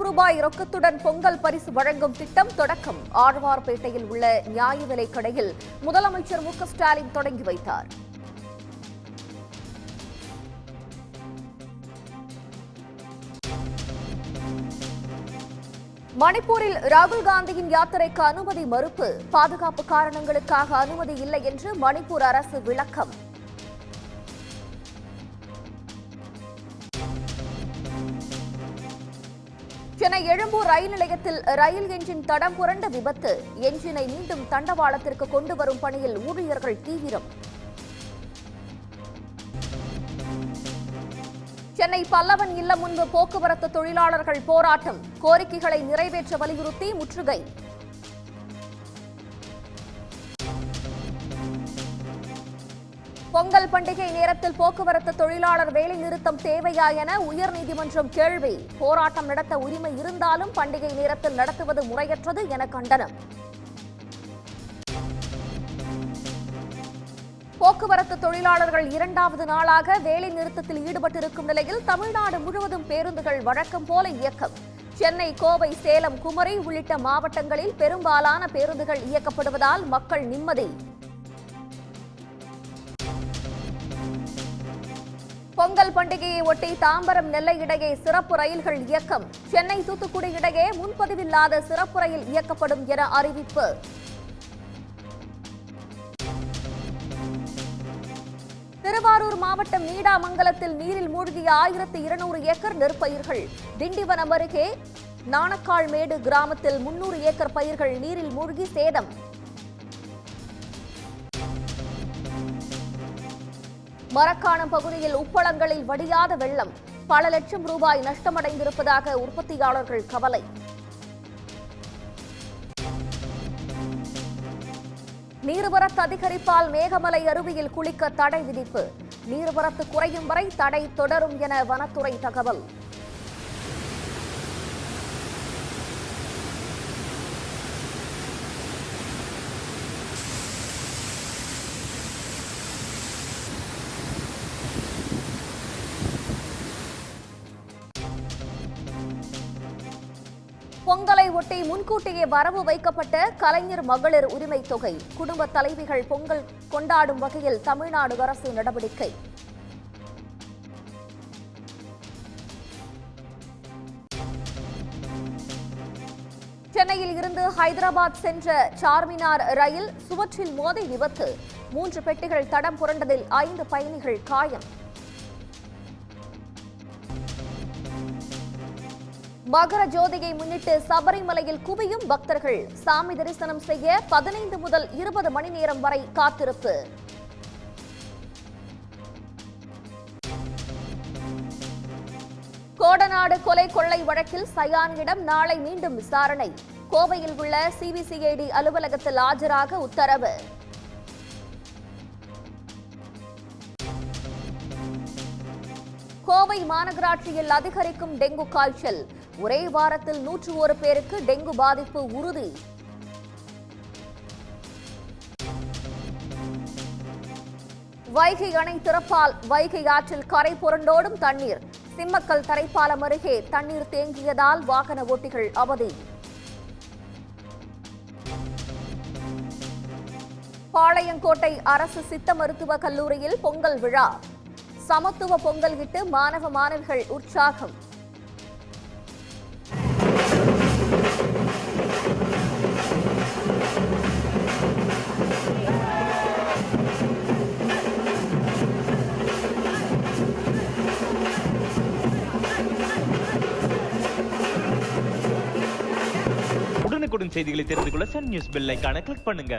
ரூபாய் ரொக்கத்துடன் பொங்கல் பரிசு வழங்கும் திட்டம் தொடக்கம். ஆழ்வார்பேட்டையில் உள்ள நியாய விலைக் கடையில் முதலமைச்சர் மு.க.ஸ்டாலின் தொடங்கி வைத்தார். மணிப்பூரில் ராகுல் காந்தியின் யாத்திரைக்கு அனுமதி மறுப்பு. பாதுகாப்பு காரணங்களுக்காக அனுமதி இல்லை என்று மணிப்பூர் அரசு விளக்கம். சென்னை எழும்பூர் ரயில் நிலையத்தில் ரயில் என்ஜின் தடம் புரண்ட விபத்து. என்ஜினை மீண்டும் தண்டவாளத்திற்கு கொண்டு வரும் பணியில் ஊழியர்கள் தீவிரம். சென்னை பல்லவன் இல்லம் முன்பு போக்குவரத்து தொழிலாளர்கள் போராட்டம். கோரிக்கைகளை நிறைவேற்ற வலியுறுத்தி முற்றுகை. பொங்கல் பண்டிகை நேரத்தில் போக்குவரத்து தொழிலாளர் வேலை நிறுத்தம் தேவையா என உயர்நீதிமன்றம் கேள்வி. போராட்டம் நடத்த உரிமை இருந்தாலும் பண்டிகை நேரத்தில் நடத்துவது முறையற்றது என கண்டனம். போக்குவரத்து தொழிலாளர்கள் இரண்டாவது நாளாக வேலை நிறுத்தத்தில் ஈடுபட்டிருக்கும் நிலையில் தமிழ்நாடு முழுவதும் பேருந்துகள் வழக்கம் போல இயக்கம். சென்னை, கோவை, சேலம், குமரி உள்ளிட்ட மாவட்டங்களில் பெரும்பாலான பேருந்துகள் இயக்கப்படுவதால் மக்கள் நிம்மதி. பொங்கல் பண்டிகையை ஒட்டி தாம்பரம், நெல்லை இடையே சிறப்பு ரயில்கள் இயக்கம். சென்னை, தூத்துக்குடி இடையே முன்பதிவில்லாத சிறப்பு ரயில் இயக்கப்படும் என அறிவிப்பு. திருவாரூர் மாவட்டம் நீடாமங்கலத்தில் நீரில் மூழ்கிய 1200 ஏக்கர் நெற்பயிர்கள். திண்டிவனம் அருகே நாணக்கால்மேடு கிராமத்தில் 300 ஏக்கர் பயிர்கள் நீரில் மூழ்கி சேதம். மரக்காணம் பகுதியில் உப்பளங்களில் வடியாத வெள்ளம். பல லட்சம் ரூபாய் நஷ்டமடைந்திருப்பதாக உற்பத்தியாளர்கள் கவலை. நீர்வரத்து அதிகரிப்பால் மேகமலை அருவியில் குளிக்க தடை விதிப்பு. நீர்வரத்து குறையும் வரை தடை தொடரும் என வனத்துறை தகவல். பொங்கலை ஒட்டி முன்கூட்டியே வரவு வைக்கப்பட்ட கலைஞர் மகளிர் உரிமை தொகை. குடும்ப தலைவிகள் பொங்கல் கொண்டாடும் வகையில் தமிழ்நாடு அரசு நடவடிக்கை. சென்னையில் இருந்து ஹைதராபாத் சென்ற சார்மினார் ரயில் சுவற்றில் மோதி விபத்து. 3 பெட்டிகள் தடம் புரண்டதில் 5 பயணிகள் காயம். மகர ஜோதியை முன்னிட்டு சபரிமலையில் குவியும் பக்தர்கள். சாமி தரிசனம் செய்ய 15 முதல் 20 மணி நேரம் வரை காத்திருப்பு. கோடநாடு கொலை கொள்ளை வழக்கில் சயானியிடம் நாளை மீண்டும் விசாரணை. கோவையில் உள்ள சிபிசிஐடி அலுவலகத்தில் ஆஜராக உத்தரவு. கோவை மாநகராட்சியில் அதிகரிக்கும் டெங்கு காய்ச்சல். ஒரே வாரத்தில் 101 பேருக்கு டெங்கு பாதிப்பு உறுதி. வைகை அணை திறப்பால் வைகை ஆற்றில் கரை புரண்டோடும் தண்ணீர். சிம்மக்கல் தரைப்பாலம் அருகே தண்ணீர் தேங்கியதால் வாகன ஓட்டிகள் அவதி. பாளையங்கோட்டை அரசு சித்த மருத்துவக் கல்லூரியில் பொங்கல் விழா. சமத்துவ பொங்கல் இட்டு மாணவ மாணவிகள் உற்சாகம். உடனுக்குடன் செய்திகளை தெரிந்து கொள்ள சன் நியூஸ் பெல் ஐகானை கிளிக் பண்ணுங்க.